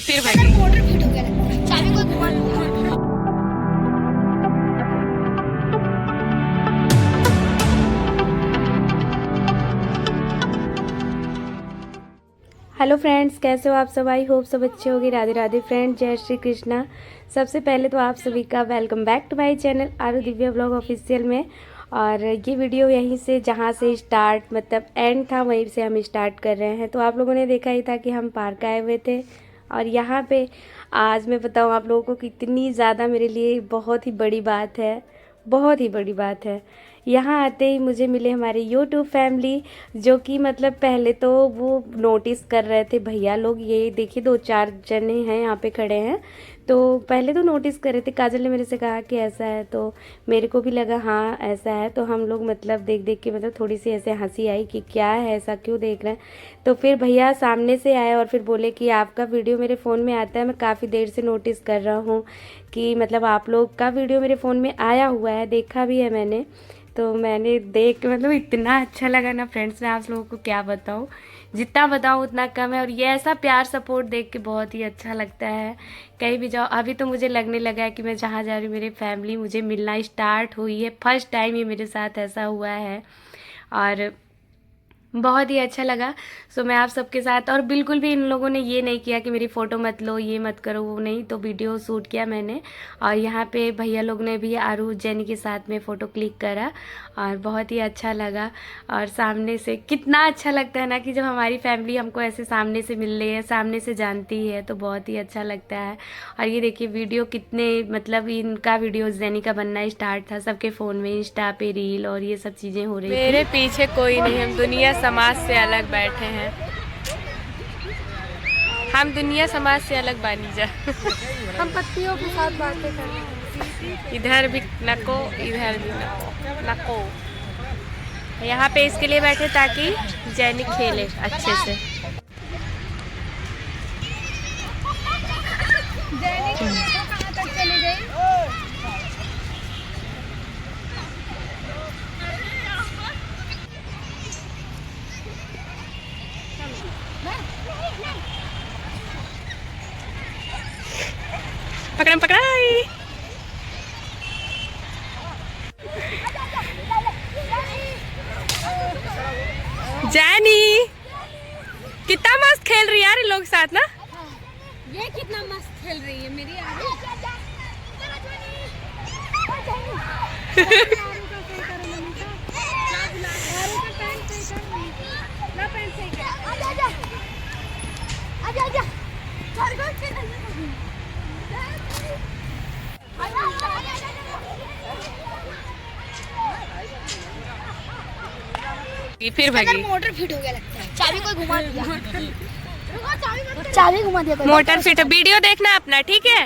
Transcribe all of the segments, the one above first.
फिर भाई motor fit हो गया लगता है। चाबी को घुमा दो। हेलो फ्रेंड्स, कैसे हो आप सब? आई होप सब अच्छे होंगे। राधे राधे फ्रेंड, जय श्री कृष्णा। सबसे पहले तो आप सभी का welcome back to my channel Aaru Divya blog official में। और ये वीडियो यहीं से जहाँ से स्टार्ट मतलब एंड था वहीं से हम स्टार्ट कर रहे हैं। तो आप लोगों ने देखा ही था कि हम पार्क आए हुए थे और यहाँ पे आज मैं बताऊँ आप लोगों को कितनी ज़्यादा मेरे लिए बहुत ही बड़ी बात है, बहुत ही बड़ी बात है। यहाँ आते ही मुझे मिले हमारे यूट्यूब फैमिली, जो कि मतलब पहले तो वो नोटिस कर रहे थे भैया लोग। ये देखिए 2-4 जने हैं यहाँ पे खड़े हैं। तो पहले तो नोटिस कर रहे थे। काजल ने मेरे से कहा कि ऐसा है, तो मेरे को भी लगा हाँ ऐसा है। तो हम लोग मतलब देख देख के मतलब थोड़ी सी ऐसे हंसी आई कि क्या है, ऐसा क्यों देख रहे हैं। तो फिर भैया सामने से आए और फिर बोले कि आपका वीडियो मेरे फ़ोन में आता है, मैं काफ़ी देर से नोटिस कर रहा हूँ कि मतलब आप लोग का वीडियो मेरे फ़ोन में आया हुआ है, देखा भी है मैंने। तो मैंने देख के मतलब इतना अच्छा लगा ना फ्रेंड्स, मैं आप लोगों को क्या बताऊँ, जितना बताऊँ उतना कम है। और ये ऐसा प्यार सपोर्ट देख के बहुत ही अच्छा लगता है। कहीं भी जाओ, अभी तो मुझे लगने लगा है कि मैं जहाँ जा रही हूँ मेरी फैमिली मुझे मिलना स्टार्ट हुई है। फर्स्ट टाइम ये मेरे साथ ऐसा हुआ है और बहुत ही अच्छा लगा। सो मैं आप सबके साथ, और बिल्कुल भी इन लोगों ने ये नहीं किया कि मेरी फ़ोटो मत लो, ये मत करो, वो नहीं। तो वीडियो शूट किया मैंने और यहाँ पे भैया लोग ने भी आरू जैनी के साथ में फ़ोटो क्लिक करा और बहुत ही अच्छा लगा। और सामने से कितना अच्छा लगता है ना कि जब हमारी फैमिली हमको ऐसे सामने से मिल रही है, सामने से जानती है, तो बहुत ही अच्छा लगता है। और ये देखिए वीडियो कितने मतलब इनका वीडियो जैनी का बनना स्टार्ट था सबके फ़ोन में, इंस्टा पे रील और ये सब चीज़ें हो रही थी। मेरे पीछे कोई नहीं, हम दुनिया समाज से अलग बैठे हैं। हम दुनिया समाज से अलग बानी जा। हम पत्तियों के साथ बातें कर रहे हैं। इधर भी नको, इधर भी नको। यहाँ पे इसके लिए बैठे ताकि जैनी खेले अच्छे से। कहाँ तक चली गई? पकड़म पकड़ाई। जैनी कितना मस्त खेल रही है यार इन लोग के साथ ना। ये कितना मस्त खेल रही है मेरी आरू। फिर भागी। मोटर फिट हो गया लगता है। चाबी को घुमा दिया। चाबी घुमा दिया। Motor fit. वीडियो देखना अपना, ठीक है।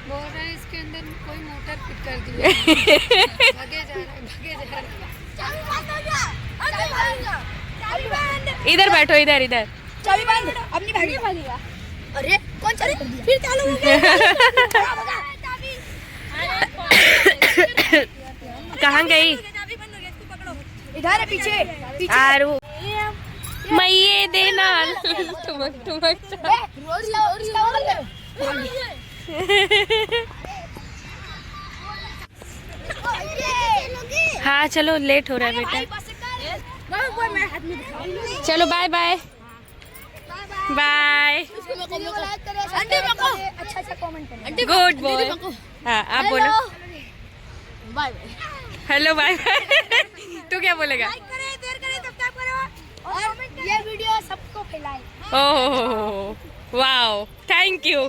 बोल रहा है इसके अंदर कोई मोटर फिट कर दिया। भागे जा रहा है, भागे जा रहा है। चाबी बंद हो गया। चाबी बंद। इधर बैठो, इधर इधर। चाबी बंद। अपनी भागेगा। अरे कौन चाबी कर दिया? फिर चालू हो गया। कहाँ गई? चाबी बंद हो गया, इसको पकड़ो। इधर है पीछे। पीछे। आरू मैये देना ठुमक ठुमक। हाँ चलो, लेट हो रहा है बेटा। चलो बाय बाय बाय। अच्छा कमेंट करें। Good boy. हाँ आप बोलो बाय हेलो बाय बाय। तू क्या बोलेगा? और ये वीडियो सबको फैलाए। Oh wow, thank you.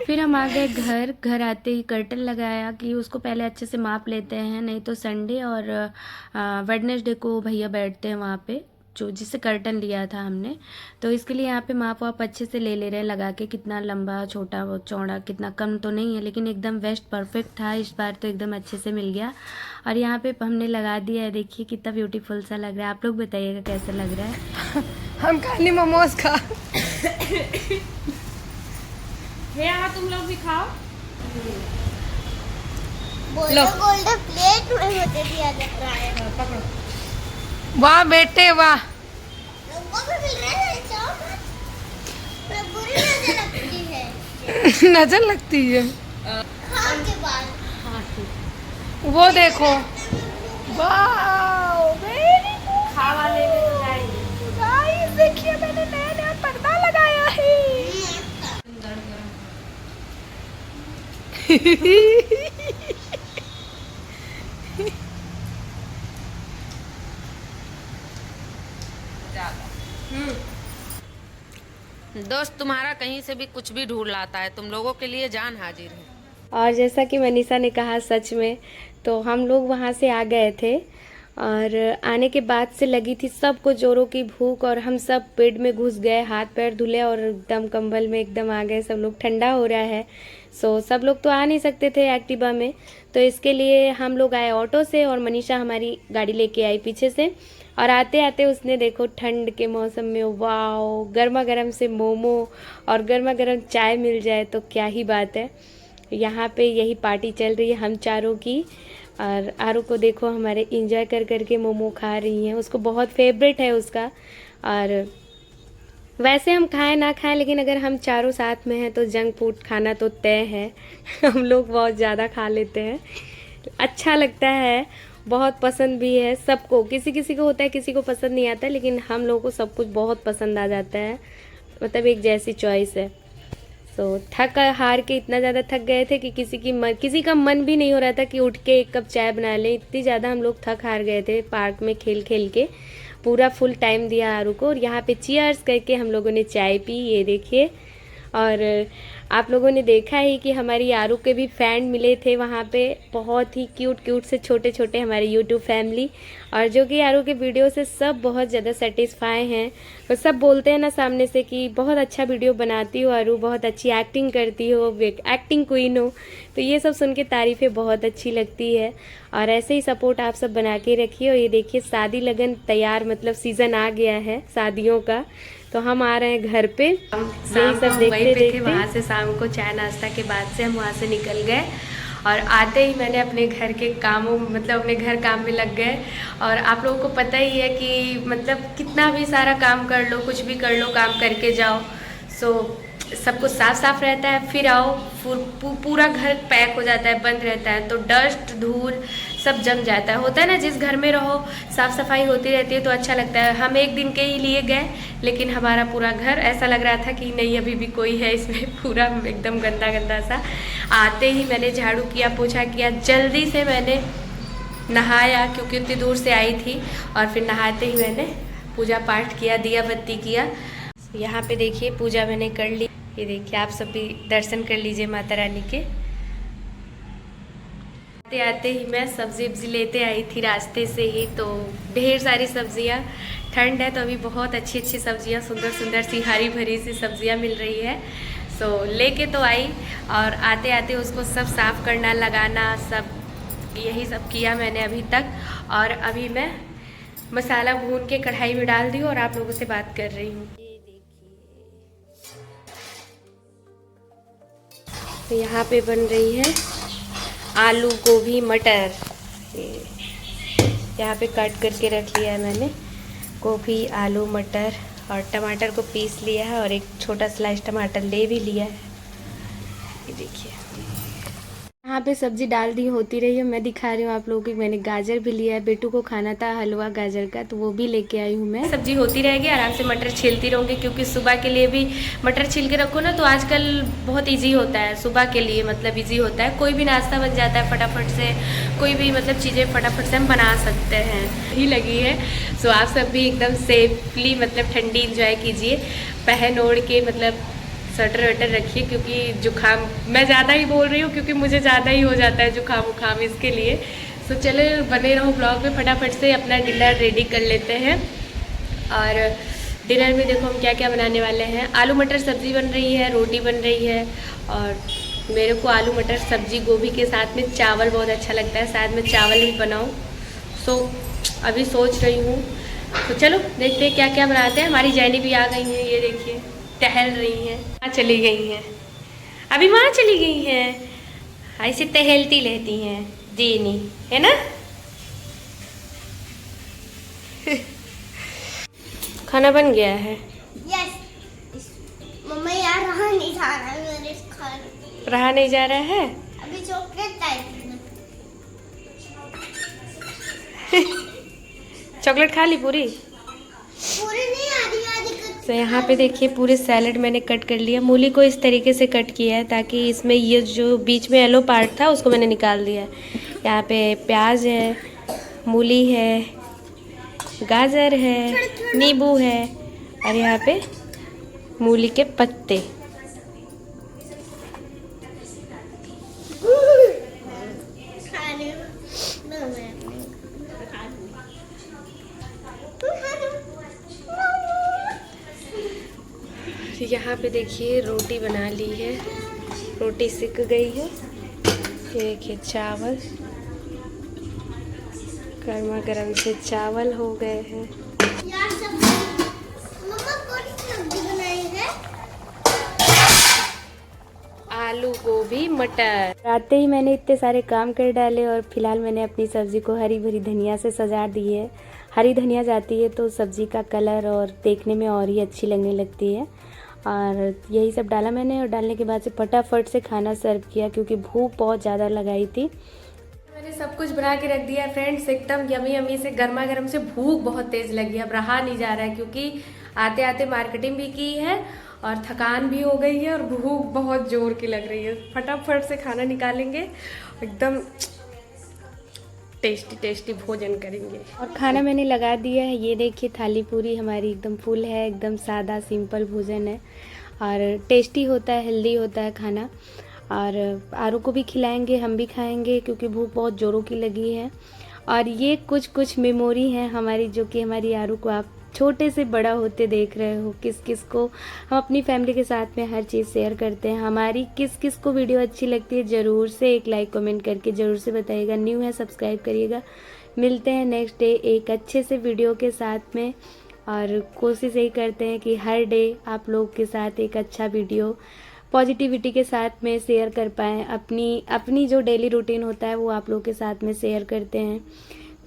फिर हम आ गए घर आते ही कर्टन लगाया कि उसको पहले अच्छे से माप लेते हैं, नहीं तो संडे और वेडनेसडे को भैया बैठते हैं वहाँ पे, जो जिससे कर्टन लिया था हमने। तो इसके लिए यहाँ पे माप वाप अच्छे से ले रहे हैं लगा के, कितना लंबा छोटा वो चौड़ा, कितना कम तो नहीं है, लेकिन एकदम वेस्ट परफेक्ट था इस बार, तो एकदम अच्छे से मिल गया। और यहाँ पे हमने लगा दिया है, देखिए कितना ब्यूटीफुल सा लग रहा है। आप लोग बताइएगा कैसा लग रहा है। हम खाली मोमोज खा। यहाँ तुम लोग भी खाओ। गोल्डन प्लेट में मुझे दिया जा रहा है। वाह बेटे वाह। लोगों को भी मिल रहा है। नजर लगती है। वो देखो, वाओ वेरी गुड। खावा लेने तो जाएंगे। गाइस देखिए मैंने नया नया पर्दा लगाया है। दोस्त तुम्हारा कहीं से भी कुछ भी ढूंढ लाता है, तुम लोगों के लिए जान हाजिर है। और जैसा कि मनीषा ने कहा सच में, तो हम लोग वहाँ से आ गए थे और आने के बाद से लगी थी सबको जोरों की भूख और हम सब बेड में घुस गए, हाथ पैर धुले और एकदम कंबल में एकदम आ गए। सब लोग, ठंडा हो रहा है। सब लोग तो आ नहीं सकते थे एक्टिवा में, तो इसके लिए हम लोग आए ऑटो से और मनीषा हमारी गाड़ी लेके आई पीछे से। और आते आते उसने देखो ठंड के मौसम में वाओ गर्मा गर्म से मोमो और गर्मा गर्म चाय मिल जाए तो क्या ही बात है। यहाँ पे यही पार्टी चल रही है हम चारों की। और आरू को देखो हमारे इंजॉय कर करके मोमो खा रही हैं, उसको बहुत फेवरेट है उसका। और वैसे हम खाएं ना खाएं, लेकिन अगर हम चारों साथ में हैं तो जंक फूड खाना तो तय है। हम लोग बहुत ज़्यादा खा लेते हैं, अच्छा लगता है, बहुत पसंद भी है सबको। किसी किसी को होता है, किसी को पसंद नहीं आता, लेकिन हम लोगों को सब कुछ बहुत पसंद आ जाता है, मतलब एक जैसी चॉइस है। थक हार के इतना ज़्यादा थक गए थे कि किसी का मन भी नहीं हो रहा था कि उठ के एक कप चाय बना लें। इतनी ज़्यादा हम लोग थक हार गए थे पार्क में खेल खेल के। पूरा फुल टाइम दिया आरू को और यहाँ पे चीयर्स करके हम लोगों ने चाय पी, ये देखिए। और आप लोगों ने देखा ही कि हमारी आरू के भी फैन मिले थे वहाँ पे, बहुत ही क्यूट क्यूट से छोटे छोटे हमारे यूट्यूब फैमिली, और जो कि आरू के वीडियो से सब बहुत ज़्यादा सेटिस्फाई हैं। और सब बोलते हैं ना सामने से कि बहुत अच्छा वीडियो बनाती हो आरू, बहुत अच्छी एक्टिंग करती हो, एक्टिंग क्वीन हो। तो ये सब सुन के तारीफ़ें बहुत अच्छी लगती है और ऐसे ही सपोर्ट आप सब बना के रखिए। और ये देखिए शादी लगन तैयार, मतलब सीज़न आ गया है शादियों का, तो हम आ रहे हैं घर पे। यही सब देखते देखते वहाँ से शाम को चाय नाश्ता के बाद से हम वहाँ से निकल गए और आते ही मैंने अपने घर के कामों, मतलब अपने घर काम में लग गए। और आप लोगों को पता ही है कि मतलब कितना भी सारा काम कर लो, कुछ भी कर लो, काम करके जाओ सब कुछ साफ साफ रहता है, फिर आओ पूरा घर पैक हो जाता है, बंद रहता है, तो डस्ट धूल सब जम जाता है। होता है ना, जिस घर में रहो साफ़ सफाई होती रहती है तो अच्छा लगता है। हम एक दिन के ही लिए गए, लेकिन हमारा पूरा घर ऐसा लग रहा था कि नहीं अभी भी कोई है इसमें, पूरा एकदम गंदा गंदा सा। आते ही मैंने झाड़ू किया, पोछा किया, जल्दी से मैंने नहाया क्योंकि उतनी दूर से आई थी, और फिर नहाते ही मैंने पूजा पाठ किया, दिया बत्ती किया। यहाँ पे देखिए पूजा मैंने कर ली, ये देखिए आप सब भी दर्शन कर लीजिए माता रानी के। आते आते ही मैं सब्जी वब्जी लेते आई थी रास्ते से ही, तो ढेर सारी सब्जियाँ, ठंड है तो अभी बहुत अच्छी अच्छी सब्जियाँ, सुंदर सुंदर सी हरी भरी सी सब्जियाँ मिल रही है। लेके तो आई और आते आते उसको सब साफ़ करना, लगाना, सब यही सब किया मैंने अभी तक। और अभी मैं मसाला भून के कढ़ाई में डाल दी और आप लोगों से बात कर रही हूँ। तो यहाँ पे बन रही है आलू गोभी मटर, यहाँ पे कट करके रख लिया है मैंने गोभी, आलू, मटर, और टमाटर को पीस लिया है और एक छोटा स्लाइस टमाटर ले भी लिया है। ये देखिए यहाँ पे सब्जी डाल दी होती रही है, मैं दिखा रही हूँ आप लोगों को। मैंने गाजर भी लिया है, बेटू को खाना था हलवा गाजर का, तो वो भी लेके आई हूँ मैं। सब्जी होती रहेगी, आराम से मटर छीलती रहूँगी, क्योंकि सुबह के लिए भी मटर छील के रखो ना तो आजकल बहुत ईजी होता है, सुबह के लिए मतलब ईजी होता है, कोई भी नाश्ता बन जाता है फटाफट से, कोई भी मतलब चीज़ें फटाफट से हम बना सकते हैं। ही लगी है। आप सब भी एकदम सेफली मतलब ठंडी इंजॉय कीजिए, पहन ओढ़ के, मतलब स्वेटर वेटर रखिए, क्योंकि जुकाम, मैं ज़्यादा ही बोल रही हूँ क्योंकि मुझे ज़्यादा ही हो जाता है जुकाम उखाम, इसके लिए। चले बने रहो ब्लॉग में, फटाफट से अपना डिनर रेडी कर लेते हैं। और डिनर में देखो हम क्या क्या बनाने वाले हैं। आलू मटर सब्ज़ी बन रही है, रोटी बन रही है, और मेरे को आलू मटर सब्ज़ी गोभी के साथ में चावल बहुत अच्छा लगता है, शायद मैं चावल भी बनाऊँ। अभी सोच रही हूँ, तो चलो देखते हैं क्या क्या बनाते हैं। हमारी जैनी भी आ गई हैं, ये देखिए टहल रही हैं, वहाँ चली गई हैं, अभी वहाँ चली गई हैं, ऐसे टहलती रहती हैं जेनी, है ना। खाना बन गया है। यस मम्मा यार रहा नहीं जा रहा है मेरे खाने। रहा नहीं जा रहा है। अभी चॉकलेट टाइप चॉकलेट खा ली पूरी। पूरी नहीं आधी आधी कर। तो यहाँ पे देखिए पूरे सैलेड मैंने कट कर लिया। मूली को इस तरीके से कट किया है ताकि इसमें ये जो बीच में येलो पार्ट था उसको मैंने निकाल दिया है। यहाँ पे प्याज है, मूली है, गाजर है, नींबू है और यहाँ पे मूली के पत्ते। खाने दो मैं अपने खा लूं। यहाँ पे देखिए रोटी बना ली है, रोटी सिक गई है। ये देखिए चावल, गर्मा गर्म से चावल हो गए हैं। यार सब्जी मम्मा कौन सी सब्जी बनाई है? आलू गोभी मटर। आते ही मैंने इतने सारे काम कर डाले और फिलहाल मैंने अपनी सब्जी को हरी भरी धनिया से सजा दी है। हरी धनिया जाती है तो सब्जी का कलर और देखने में और ही अच्छी लगने लगती है। और यही सब डाला मैंने और डालने के बाद से फटाफट से खाना सर्व किया क्योंकि भूख बहुत ज़्यादा लगाई थी। मैंने सब कुछ बना के रख दिया फ्रेंड्स, एकदम यमी यमी से गर्मा गर्म से। भूख बहुत तेज़ लगी, अब रहा नहीं जा रहा है क्योंकि आते आते मार्केटिंग भी की है और थकान भी हो गई है और भूख बहुत जोर की लग रही है। फटाफट से खाना निकालेंगे, एकदम टेस्टी टेस्टी भोजन करेंगे। और खाना मैंने लगा दिया है। ये देखिए थाली पूरी हमारी एकदम फुल है, एकदम सादा सिंपल भोजन है और टेस्टी होता है, हेल्दी होता है खाना। और आरू को भी खिलाएंगे, हम भी खाएंगे क्योंकि भूख बहुत ज़ोरों की लगी है। और ये कुछ मेमोरी हैं हमारी, जो कि हमारी आरू को आप छोटे से बड़ा होते देख रहे हो। किस किस को हम अपनी फैमिली के साथ में हर चीज़ शेयर करते हैं। हमारी किस किस को वीडियो अच्छी लगती है ज़रूर से एक लाइक कमेंट करके ज़रूर से बताइएगा। न्यू है सब्सक्राइब करिएगा। मिलते हैं नेक्स्ट डे एक अच्छे से वीडियो के साथ में और कोशिश यही करते हैं कि हर डे आप लोग के साथ एक अच्छा वीडियो पॉजिटिविटी के साथ में शेयर कर पाएँ। अपनी जो डेली रूटीन होता है वो आप लोग के साथ में शेयर करते हैं।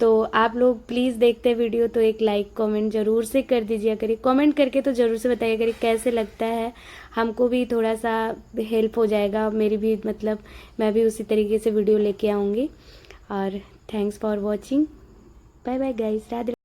तो आप लोग प्लीज़ देखते हैं वीडियो तो एक लाइक कमेंट ज़रूर से कर दीजिए करिए। कमेंट करके तो ज़रूर से बताइए करिए कैसे लगता है, हमको भी थोड़ा सा हेल्प हो जाएगा। मेरी भी मतलब मैं भी उसी तरीके से वीडियो लेके आऊँगी। और thanks for watching. Bye bye guys. Radhe.